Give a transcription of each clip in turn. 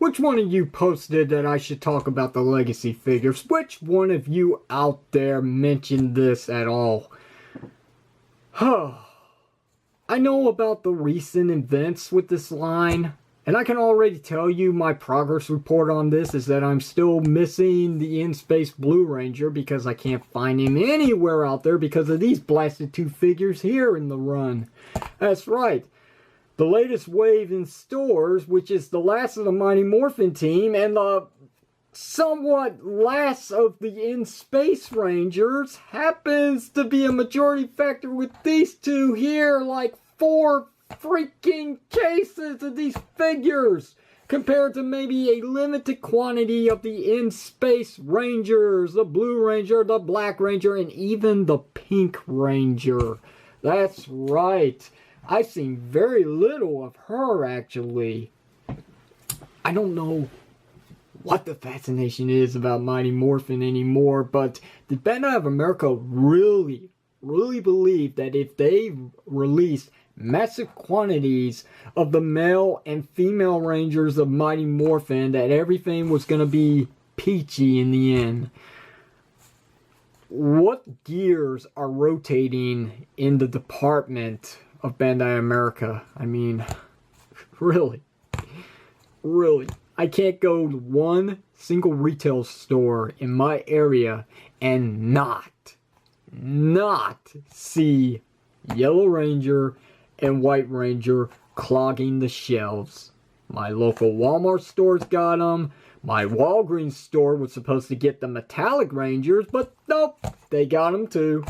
Which one of you posted that I should talk about the legacy figures? Which one of you out there mentioned this at all? I know about the recent events with this line, and I can already tell you my progress report on this is that I'm still missing the In-Space Blue Ranger because I can't find him anywhere out there because of these blasted two figures here in the run. That's right. The latest wave in stores, which is the last of the Mighty Morphin team, and the somewhat last of the In-Space Rangers, happens to be a majority factor with these two here, like 4 freaking cases of these figures, compared to maybe a limited quantity of the In-Space Rangers, the Blue Ranger, the Black Ranger, and even the Pink Ranger. That's right. I've seen very little of her, actually. I don't know what the fascination is about Mighty Morphin anymore, but did Bandai of America really believe that if they released massive quantities of the male and female Rangers of Mighty Morphin, that everything was going to be peachy in the end? What gears are rotating in the department of Bandai America? I mean, really. I can't go to one single retail store in my area and not see Yellow Ranger and White Ranger clogging the shelves. My local Walmart stores got them. My Walgreens store was supposed to get the Metallic Rangers, but nope, they got them too.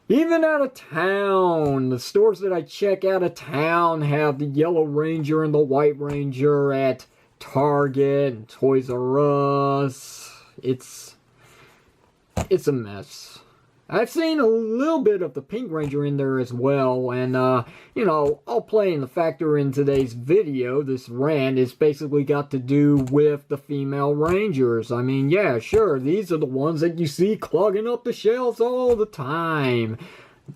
Even out of town, the stores that I check out of town have the Yellow Ranger and the White Ranger at Target and Toys R Us. It's a mess. I've seen a little bit of the Pink Ranger in there as well, and you know, I'll play in the factor in today's video. This rant is basically got to do with the female Rangers. I mean, yeah, sure, these are the ones that you see clogging up the shelves all the time.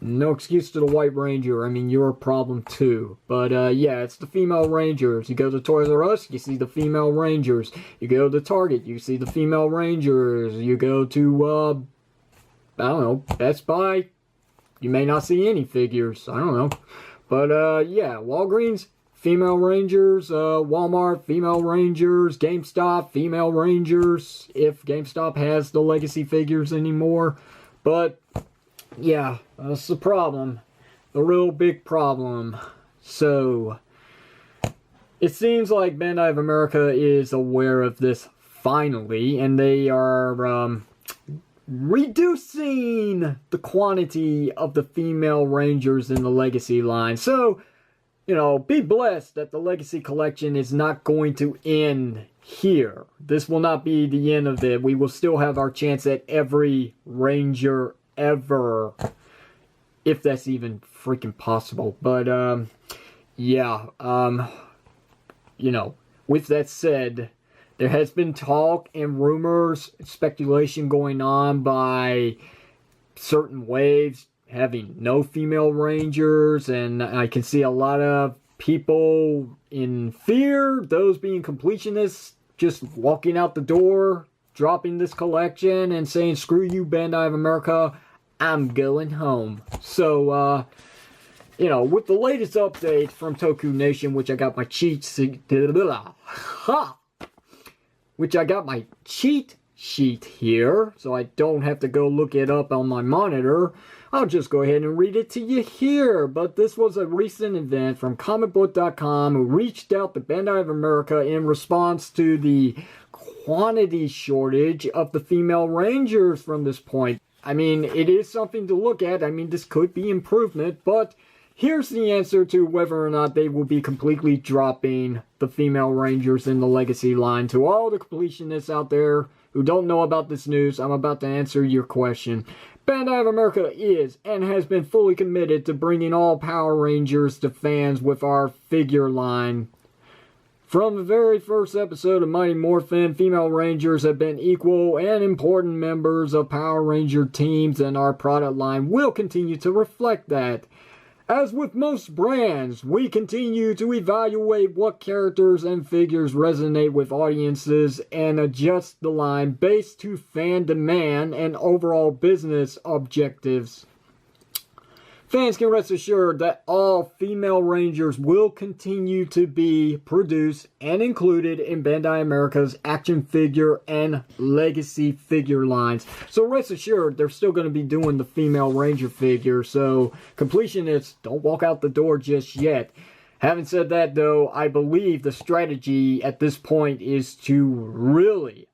No excuse to the White Ranger. I mean, you're a problem too. But yeah, it's the female Rangers. You go to Toys R Us, you see the female Rangers. You go to Target, you see the female Rangers. You go to I don't know, Best Buy, you may not see any figures. I don't know. But yeah, Walgreens, female Rangers. Walmart, female Rangers. GameStop, female Rangers, if GameStop has the legacy figures anymore. But yeah, that's the problem. The real big problem. So, it seems like Bandai of America is aware of this finally, and they are reducing the quantity of the female Rangers in the Legacy line. So, you know, be blessed that the Legacy collection is not going to end here. This will not be the end of it. We will still have our chance at every Ranger ever, if that's even freaking possible. But, yeah, you know, with that said, there has been talk and rumors, speculation going on by certain waves having no female Rangers, and I can see a lot of people in fear, those being completionists, just walking out the door, dropping this collection and saying, screw you, Bandai of America, I'm going home. So, you know, with the latest update from Toku Nation, which I got my cheat sheet here, so I don't have to go look it up on my monitor. I'll just go ahead and read it to you here. But this was a recent event from comicbook.com who reached out to Bandai of America in response to the quantity shortage of the female Rangers from this point. I mean, it is something to look at. I mean, this could be improvement, but here's the answer to whether or not they will be completely dropping the female Rangers in the Legacy line. To all the completionists out there who don't know about this news, I'm about to answer your question. Bandai of America is and has been fully committed to bringing all Power Rangers to fans with our figure line. From the very first episode of Mighty Morphin, female Rangers have been equal and important members of Power Ranger teams, and our product line will continue to reflect that. As with most brands, we continue to evaluate what characters and figures resonate with audiences and adjust the line based to fan demand and overall business objectives. Fans can rest assured that all female Rangers will continue to be produced and included in Bandai America's action figure and legacy figure lines. So rest assured, they're still going to be doing the female Ranger figure. So completionists, don't walk out the door just yet. Having said that, though, I believe the strategy at this point is to really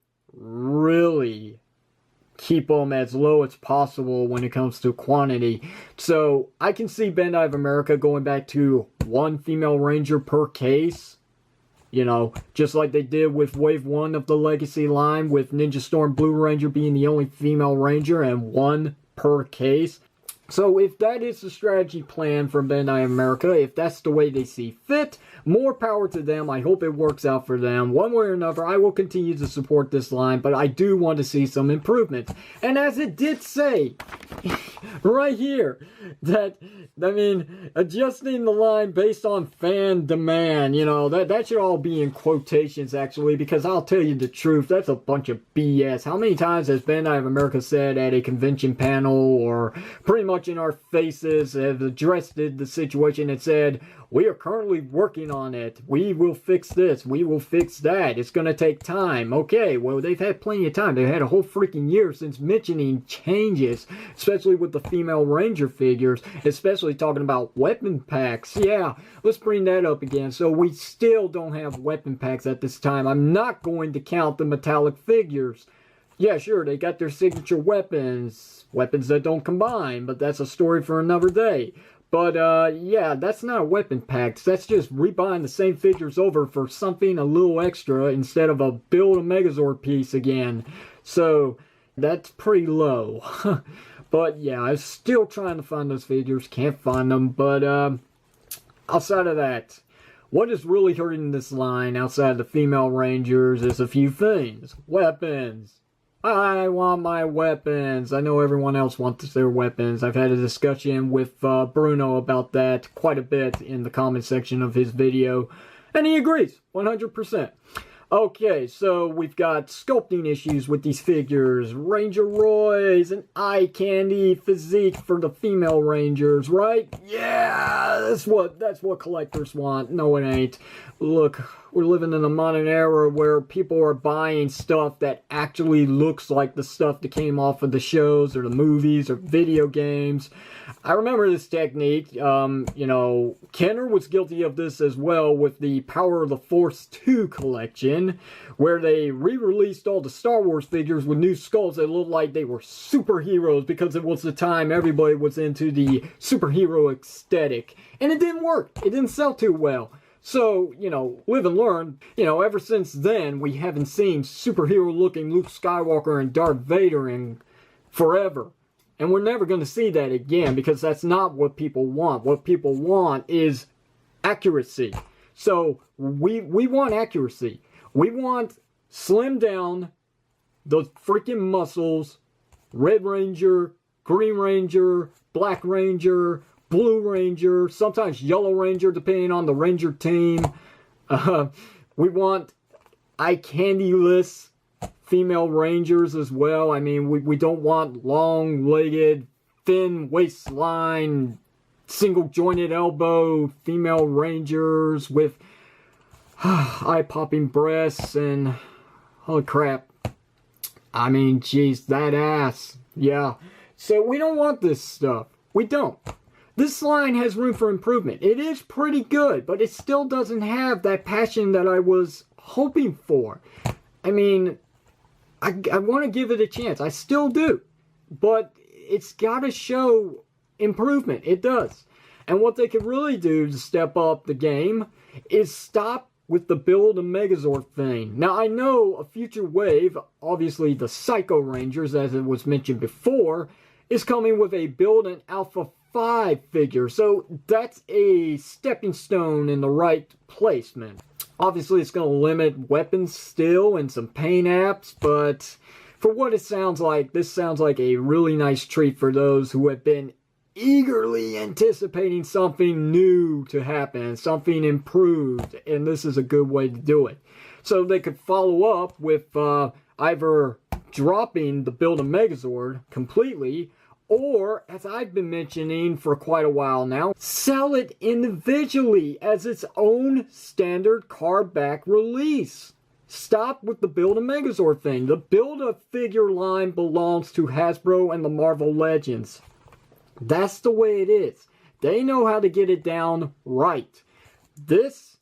keep them as low as possible when it comes to quantity. So I can see Bandai of America going back to one female Ranger per case. You know, just like they did with Wave 1 of the Legacy line, with Ninja Storm Blue Ranger being the only female Ranger and one per case. So if that is the strategy plan from Bandai America, if that's the way they see fit, more power to them. I hope it works out for them. One way or another, I will continue to support this line, but I do want to see some improvements. And as it did say, right here, that, I mean, adjusting the line based on fan demand, you know, that should all be in quotations, actually, because I'll tell you the truth, that's a bunch of BS. How many times has Bandai of America said at a convention panel, or pretty much in our faces, have addressed the situation and said, we are currently working on it. We will fix this. We will fix that. It's going to take time. Okay, well, they've had plenty of time. They've had a whole freaking year since mentioning changes, especially with the female Ranger figures, especially talking about weapon packs. Yeah, let's bring that up again. So we still don't have weapon packs at this time. I'm not going to count the metallic figures. Yeah, sure, they got their signature weapons that don't combine, but that's a story for another day. But, yeah, that's not a weapon pack. That's just rebuying the same figures over for something a little extra instead of a build a Megazord piece again. So, that's pretty low. But, yeah, I'm still trying to find those figures. Can't find them. But, outside of that, what is really hurting this line outside of the female Rangers is a few things. Weapons. I want my weapons. I know everyone else wants their weapons. I've had a discussion with Bruno about that quite a bit in the comment section of his video. And he agrees, 100%. Okay, so we've got sculpting issues with these figures. Ranger Roy's an eye candy physique for the female Rangers, right? Yeah, that's what collectors want. No, it ain't. Look, we're living in a modern era where people are buying stuff that actually looks like the stuff that came off of the shows or the movies or video games. I remember this technique. You know, Kenner was guilty of this as well with the Power of the Force 2 collection, where they re-released all the Star Wars figures with new skulls that looked like they were superheroes because it was the time everybody was into the superhero aesthetic. And it didn't work. It didn't sell too well. So, you know, live and learn. You know, ever since then, we haven't seen superhero-looking Luke Skywalker and Darth Vader in forever. And we're never going to see that again because that's not what people want. What people want is accuracy. So, we want accuracy. We want slim down those freaking muscles. Red Ranger, Green Ranger, Black Ranger, Blue Ranger, sometimes Yellow Ranger, depending on the Ranger team. We want eye candy-less female Rangers as well. I mean, we don't want long-legged, thin waistline, single-jointed elbow female Rangers with eye-popping breasts and holy crap. I mean, geez, that ass. Yeah. So we don't want this stuff. We don't. This line has room for improvement. It is pretty good, but it still doesn't have that passion that I was hoping for. I mean, I want to give it a chance. I still do. But it's got to show improvement. It does. And what they could really do to step up the game is stop with the build a Megazord thing. Now, I know a future wave, obviously the Psycho Rangers, as it was mentioned before, is coming with a build an Alpha 5 figure. So that's a stepping stone in the right placement. Obviously, it's going to limit weapons still and some paint apps, but for what it sounds like, this sounds like a really nice treat for those who have been eagerly anticipating something new to happen, something improved, and this is a good way to do it. So they could follow up with either dropping the Build a Megazord completely, or, as I've been mentioning for quite a while now, sell it individually as its own standard card back release. Stop with the Build a Megazord thing. The Build a Figure line belongs to Hasbro and the Marvel Legends. That's the way it is. They know how to get it down right. This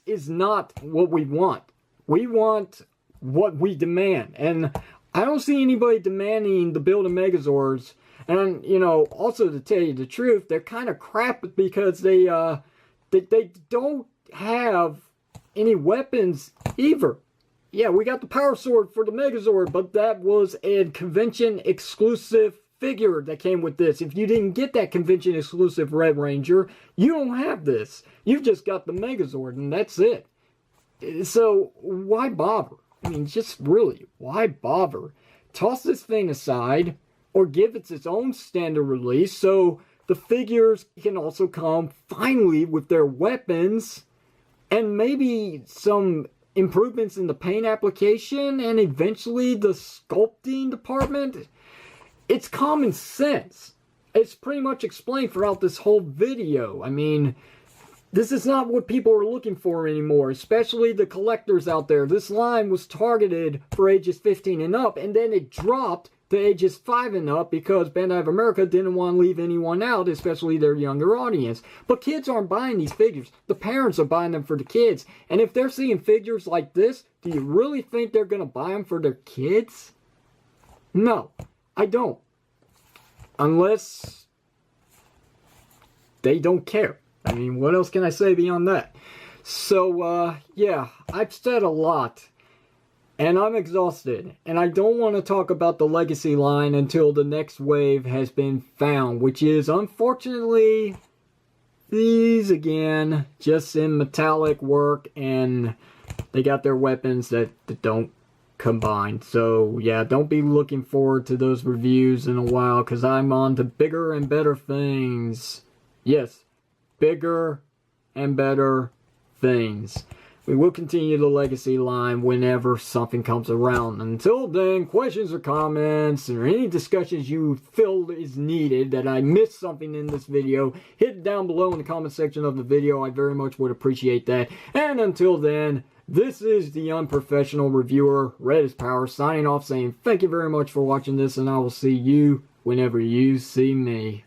is not what we want. We want what we demand. And I don't see anybody demanding the Build a Megazords. And, you know, also to tell you the truth, they're kind of crap because they don't have any weapons either. Yeah, we got the Power Sword for the Megazord, but that was a convention exclusive figure that came with this. If you didn't get that convention exclusive Red Ranger, you don't have this. You've just got the Megazord, and that's it. So why bother? I mean, just really, why bother? Toss this thing aside, or give it its own standard release so the figures can also come finally with their weapons and maybe some improvements in the paint application and eventually the sculpting department. It's common sense. It's pretty much explained throughout this whole video. I mean, this is not what people are looking for anymore, especially the collectors out there. This line was targeted for ages 15 and up, and then it dropped to ages 5 and up because Bandai of America didn't want to leave anyone out, especially their younger audience. But kids aren't buying these figures. The parents are buying them for the kids. And if they're seeing figures like this, do you really think they're going to buy them for their kids? No, I don't. Unless they don't care. I mean, what else can I say beyond that? So, yeah, I've said a lot. And I'm exhausted. And I don't want to talk about the Legacy line until the next wave has been found. Which is, unfortunately, these again. Just in metallic work. And they got their weapons that don't combine. So, yeah, don't be looking forward to those reviews in a while. Because I'm on to bigger and better things. Yes, bigger and better things. We will continue the Legacy line whenever something comes around. Until then, questions or comments or any discussions you feel is needed that I missed something in this video, hit it down below in the comment section of the video. I very much would appreciate that. And until then, this is the Unprofessional Reviewer, Red is Power, signing off saying thank you very much for watching this, and I will see you whenever you see me.